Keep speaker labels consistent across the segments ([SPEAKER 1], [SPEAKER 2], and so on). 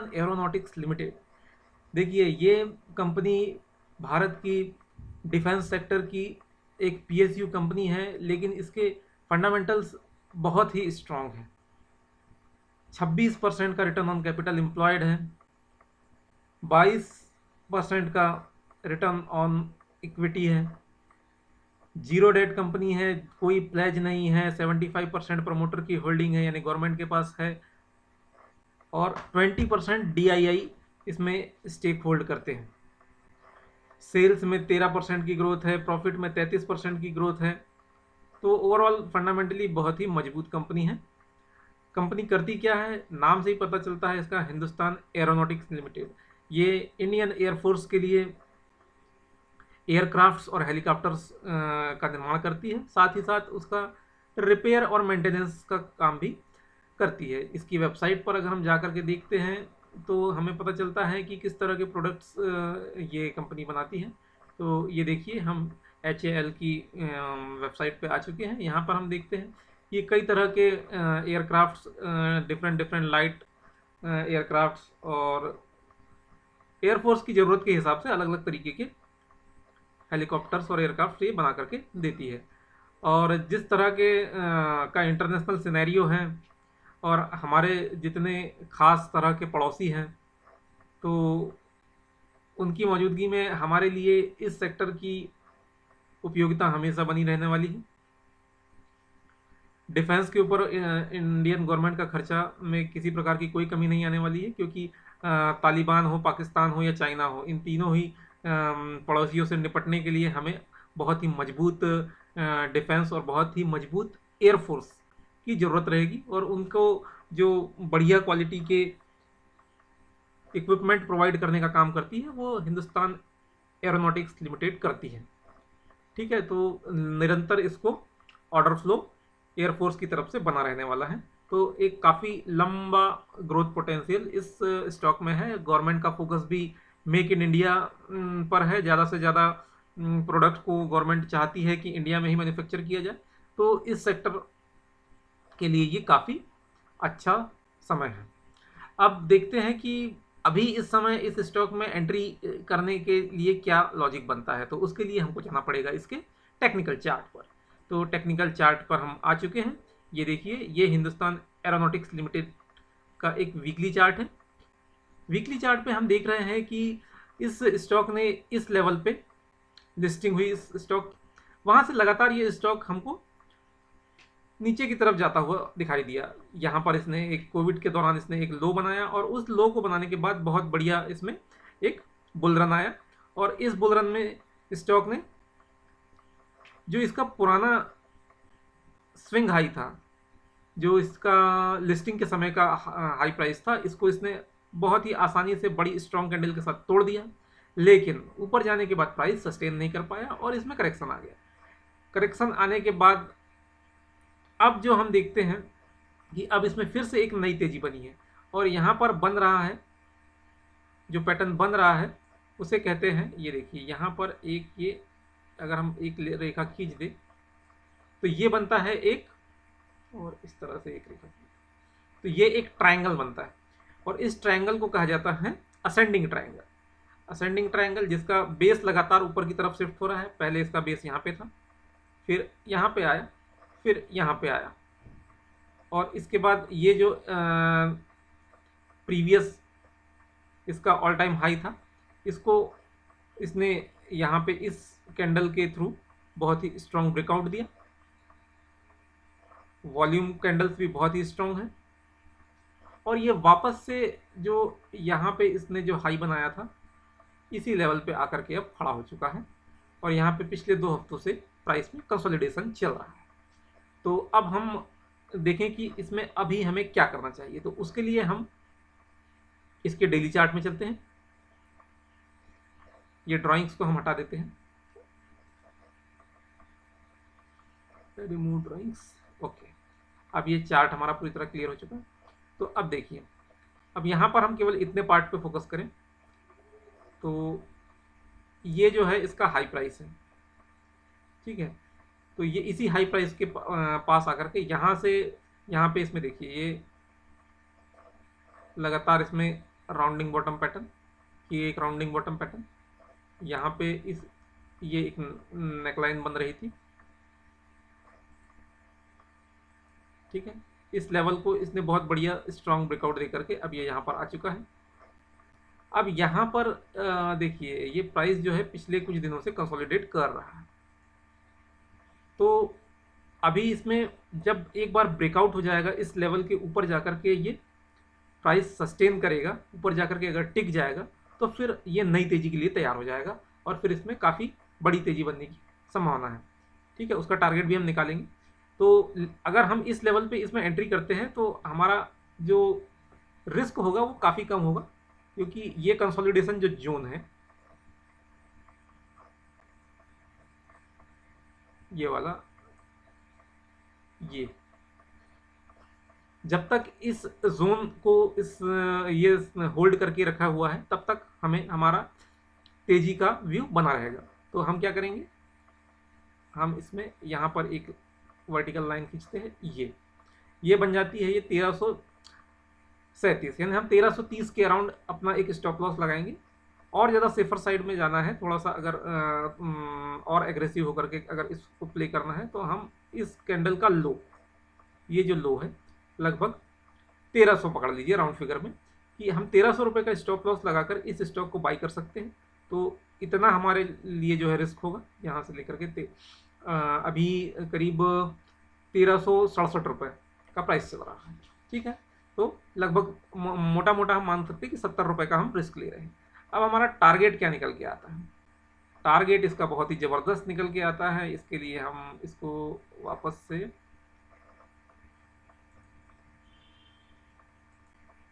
[SPEAKER 1] Hindustan aeronautics limited, देखिए ये company Bharat की डिफेंस सेक्टर की एक पीएसयू कंपनी है, लेकिन इसके फंडामेंटल्स बहुत ही स्ट्रांग हैं। 26% का रिटर्न ऑन कैपिटल एम्प्लॉयड है, 22% का रिटर्न ऑन इक्विटी है, जीरो डेट कंपनी है, कोई प्लेज नहीं है, 75% प्रमोटर की होल्डिंग है यानी गवर्नमेंट के पास है, और 20% डीआईआई इसमें स्टेक होल्ड करते हैं। सेल्स में 13% की ग्रोथ है, प्रॉफिट में 33% की ग्रोथ है। तो ओवरऑल फंडामेंटली बहुत ही मजबूत कंपनी है। कंपनी करती क्या है, नाम से ही पता चलता है इसका, हिंदुस्तान एरोनॉटिक्स लिमिटेड। ये इंडियन एयरफोर्स के लिए एयरक्राफ्ट्स और हेलीकॉप्टर्स का निर्माण करती है, साथ ही साथ उसका रिपेयर और मेंटेनेंस का काम भी करती है। इसकी वेबसाइट पर अगर हम जा कर के देखते हैं तो हमें पता चलता है कि किस तरह के प्रोडक्ट्स ये कंपनी बनाती है। तो ये देखिए, हम HAL की वेबसाइट पे आ चुके हैं। यहाँ पर हम देखते हैं ये कई तरह के aircrafts, different different light aircrafts और एयरफोर्स की ज़रूरत के हिसाब से अलग अलग तरीके के हेलीकॉप्टर्स और एयरक्राफ्ट ये बना करके देती है। और जिस तरह के का इंटरनेशनल सिनेरियो है और हमारे जितने ख़ास तरह के पड़ोसी हैं, तो उनकी मौजूदगी में हमारे लिए इस सेक्टर की उपयोगिता हमेशा बनी रहने वाली है। डिफेंस के ऊपर इंडियन गवर्नमेंट का खर्चा में किसी प्रकार की कोई कमी नहीं आने वाली है, क्योंकि तालिबान हो, पाकिस्तान हो या चाइना हो, इन तीनों ही पड़ोसियों से निपटने के लिए हमें बहुत ही मजबूत डिफेंस और बहुत ही मजबूत एयरफोर्स की ज़रूरत रहेगी। और उनको जो बढ़िया क्वालिटी के इक्विपमेंट प्रोवाइड करने का काम करती है वो हिंदुस्तान एरोनॉटिक्स लिमिटेड करती है। ठीक है, तो निरंतर इसको ऑर्डर फ्लो एयरफोर्स की तरफ से बना रहने वाला है। तो एक काफ़ी लंबा ग्रोथ पोटेंशियल इस स्टॉक में है। गवर्नमेंट का फोकस भी मेक इन इंडिया पर है। ज़्यादा से ज़्यादा प्रोडक्ट को गवर्नमेंट चाहती है कि इंडिया में ही मैन्युफैक्चर किया जाए। तो इस सेक्टर के लिए ये काफ़ी अच्छा समय है। अब देखते हैं कि अभी इस समय इस स्टॉक में एंट्री करने के लिए क्या लॉजिक बनता है। तो उसके लिए हमको जाना पड़ेगा इसके टेक्निकल चार्ट पर। तो टेक्निकल चार्ट पर हम आ चुके हैं। ये देखिए, ये हिंदुस्तान एरोनॉटिक्स लिमिटेड का एक वीकली चार्ट है। वीकली चार्ट पे हम देख रहे हैं कि इस स्टॉक ने इस लेवल पे लिस्टिंग हुई, इस स्टॉक वहाँ से लगातार ये स्टॉक हमको नीचे की तरफ जाता हुआ दिखाई दिया। यहाँ पर इसने एक कोविड के दौरान इसने एक लो बनाया और उस लो को बनाने के बाद बहुत बढ़िया इसमें एक बुल रन आया। और इस बुल रन में स्टॉक ने जो इसका पुराना स्विंग हाई था, जो इसका लिस्टिंग के समय का हाई प्राइस था, इसको इसने बहुत ही आसानी से बड़ी स्ट्रॉन्ग कैंडल के साथ तोड़ दिया। लेकिन ऊपर जाने के बाद प्राइस सस्टेन नहीं कर पाया और इसमें करेक्शन आ गया। करेक्शन आने के बाद अब जो हम देखते हैं कि अब इसमें फिर से एक नई तेजी बनी है और यहाँ पर बन रहा है, जो पैटर्न बन रहा है उसे कहते हैं, ये देखिए यहाँ पर एक, ये अगर हम एक रेखा खींच दें तो ये बनता है एक, और इस तरह से एक रेखा, तो ये एक ट्रायंगल बनता है और इस ट्रायंगल को कहा जाता है असेंडिंग ट्रायंगल। असेंडिंग ट्रायंगल जिसका बेस लगातार ऊपर की तरफ शिफ्ट हो रहा है। पहले इसका बेस यहाँ पे था, फिर यहाँ पे आया, फिर यहाँ पे आया, और इसके बाद ये जो प्रीवियस इसका ऑल टाइम हाई था, इसको इसने यहाँ पे इस कैंडल के थ्रू बहुत ही स्ट्रॉन्ग ब्रेकआउट दिया। वॉल्यूम कैंडल्स भी बहुत ही स्ट्रॉन्ग है और ये वापस से जो यहाँ पे इसने जो हाई बनाया था इसी लेवल पे आकर के अब खड़ा हो चुका है और यहाँ पे पिछले 2 हफ्तों से प्राइस में कंसोलिडेशन चल रहा है। तो अब हम देखें कि इसमें अभी हमें क्या करना चाहिए। तो उसके लिए हम इसके डेली चार्ट में चलते हैं। ये ड्राइंग्स को हम हटा देते हैं, रिमूव ड्राइंग्स। ओके, अब ये चार्ट हमारा पूरी तरह क्लियर हो चुका है। तो अब देखिए, अब यहाँ पर हम केवल इतने पार्ट पे फोकस करें तो ये जो है इसका हाई प्राइस है, ठीक है। तो ये इसी हाई प्राइस के पास आकर के यहाँ से यहाँ पे इसमें देखिए ये लगातार इसमें राउंडिंग बॉटम पैटर्न, ये एक राउंडिंग बॉटम पैटर्न, यहाँ पे ये एक नेकलाइन बन रही थी, ठीक है। इस लेवल को इसने बहुत बढ़िया स्ट्रॉन्ग ब्रेकआउट दे करके अब ये यहाँ पर आ चुका है। अब यहाँ पर देखिए ये प्राइस जो है पिछले कुछ दिनों से कंसोलिडेट कर रहा है, तो अभी इसमें जब एक बार ब्रेकआउट हो जाएगा इस लेवल के ऊपर जाकर के ये प्राइस सस्टेन करेगा, ऊपर जाकर के अगर टिक जाएगा तो फिर ये नई तेजी के लिए तैयार हो जाएगा और फिर इसमें काफ़ी बड़ी तेजी बनने की संभावना है, ठीक है। उसका टारगेट भी हम निकालेंगे। तो अगर हम इस लेवल पे इसमें एंट्री करते हैं तो हमारा जो रिस्क होगा वो काफ़ी कम होगा, क्योंकि ये कंसोलिडेशन जो जोन है ये वाला, ये जब तक इस जोन को ये होल्ड करके रखा हुआ है तब तक हमें हमारा तेजी का व्यू बना रहेगा। तो हम क्या करेंगे, हम इसमें यहाँ पर एक वर्टिकल लाइन खींचते हैं, ये बन जाती है ये 1337, यानी हम 1330 के अराउंड अपना एक स्टॉप लॉस लगाएंगे। और ज़्यादा सेफर साइड में जाना है थोड़ा सा, अगर और एग्रेसिव होकर के अगर इसको प्ले करना है तो हम इस कैंडल का लो, ये जो लो है लगभग 1300 पकड़ लीजिए राउंड फिगर में, कि हम 1300 रुपये का स्टॉप लॉस लगाकर इस स्टॉक को बाई कर सकते हैं। तो इतना हमारे लिए जो है रिस्क होगा यहाँ से लेकर के अभी करीब 1367 रुपये का प्राइस चल रहा है, ठीक है। तो लगभग मोटा मोटा हम मान सकते हैं कि 70 रुपये का हम रिस्क ले रहे हैं। अब हमारा टारगेट क्या निकल के आता है, टारगेट इसका बहुत ही ज़बरदस्त निकल के आता है। इसके लिए हम इसको वापस से,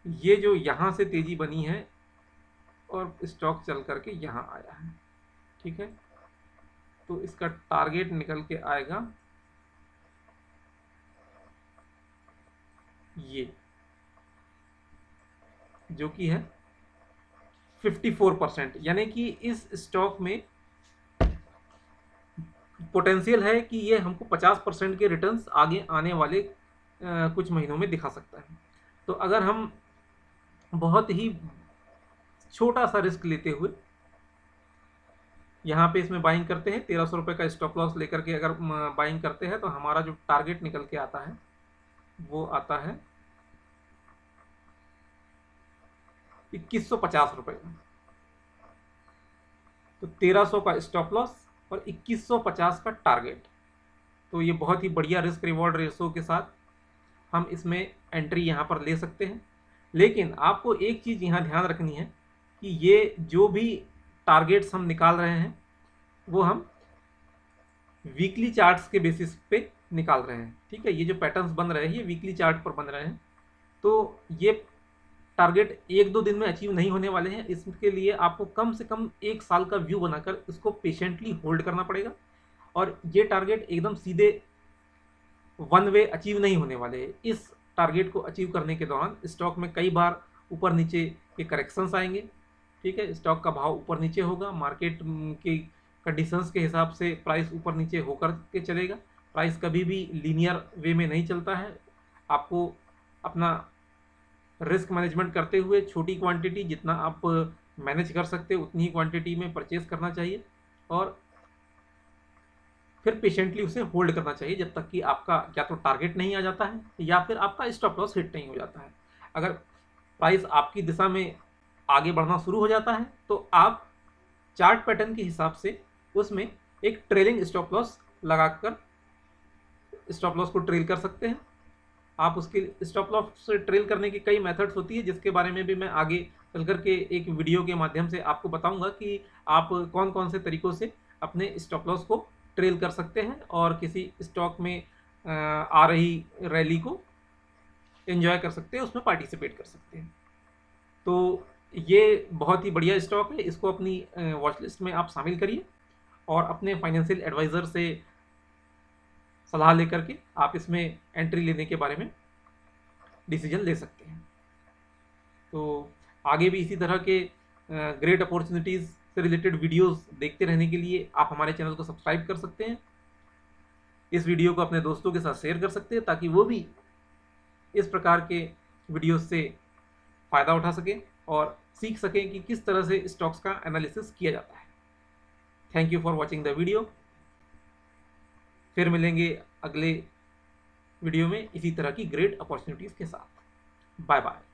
[SPEAKER 1] ये जो यहाँ से तेजी बनी है और स्टॉक चल करके यहाँ आया है, ठीक है, तो इसका टारगेट निकल के आएगा ये, जो कि है 54%, यानी कि इस स्टॉक में पोटेंशियल है कि ये हमको 50% के रिटर्न्स आगे आने वाले कुछ महीनों में दिखा सकता है। तो अगर हम बहुत ही छोटा सा रिस्क लेते हुए यहाँ पे इसमें बाइंग करते हैं, 1300 रुपये का स्टॉप लॉस लेकर के अगर बाइंग करते हैं तो हमारा जो टारगेट निकल के आता है वो आता है 2150 रुपये। तो 1300 का स्टॉप लॉस और 2150 का टारगेट, तो ये बहुत ही बढ़िया रिस्क रिवॉर्ड रेशो के साथ हम इसमें एंट्री यहाँ पर ले सकते हैं। लेकिन आपको एक चीज़ यहाँ ध्यान रखनी है कि ये जो भी टारगेट्स हम निकाल रहे हैं वो हम वीकली चार्ट्स के बेसिस पे निकाल रहे हैं, ठीक है। ये जो पैटर्न्स बन रहे हैं ये वीकली चार्ट पर बन रहे हैं, तो ये टारगेट 1-2 दिन में अचीव नहीं होने वाले हैं। इसके लिए आपको कम से कम 1 साल का व्यू बनाकर इसको पेशेंटली होल्ड करना पड़ेगा, और ये टारगेट एकदम सीधे वन वे अचीव नहीं होने वाले हैं। इस टारगेट को अचीव करने के दौरान स्टॉक में कई बार ऊपर नीचे के करेक्शंस आएंगे, ठीक है। स्टॉक का भाव ऊपर नीचे होगा, मार्केट की कंडीशंस के हिसाब से प्राइस ऊपर नीचे होकर के चलेगा। प्राइस कभी भी लीनियर वे में नहीं चलता है। आपको अपना रिस्क मैनेजमेंट करते हुए छोटी क्वांटिटी, जितना आप मैनेज कर सकते हो उतनी ही क्वांटिटी में परचेज करना चाहिए, और फिर पेशेंटली उसे होल्ड करना चाहिए जब तक कि आपका या तो टारगेट नहीं आ जाता है या फिर आपका स्टॉप लॉस हिट नहीं हो जाता है। अगर प्राइस आपकी दिशा में आगे बढ़ना शुरू हो जाता है तो आप चार्ट पैटर्न के हिसाब से उसमें एक ट्रेलिंग स्टॉप लॉस लगाकर स्टॉप लॉस को ट्रेल कर सकते हैं। आप उसके स्टॉप लॉस से ट्रेल करने की कई मेथड्स होती है, जिसके बारे में भी मैं आगे चल करके एक वीडियो के माध्यम से आपको बताऊंगा कि आप कौन कौन से तरीक़ों से अपने स्टॉप लॉस को ट्रेल कर सकते हैं और किसी स्टॉक में आ रही रैली को एंजॉय कर सकते हैं, उसमें पार्टिसिपेट कर सकते हैं। तो ये बहुत ही बढ़िया स्टॉक है, इसको अपनी वॉच लिस्ट में आप शामिल करिए और अपने फाइनेंशियल एडवाइज़र से सलाह लेकर के आप इसमें एंट्री लेने के बारे में डिसीजन ले सकते हैं। तो आगे भी इसी तरह के ग्रेट अपॉर्चुनिटीज़ से रिलेटेड वीडियोस देखते रहने के लिए आप हमारे चैनल को सब्सक्राइब कर सकते हैं। इस वीडियो को अपने दोस्तों के साथ शेयर कर सकते हैं ताकि वो भी इस प्रकार के वीडियोस से फ़ायदा उठा सकें। और सीख सकें कि किस तरह से स्टॉक्स का एनालिसिस किया जाता है। Thank you for watching the video. फिर मिलेंगे अगले वीडियो में इसी तरह की ग्रेट अपॉर्चुनिटीज़ के साथ। Bye bye.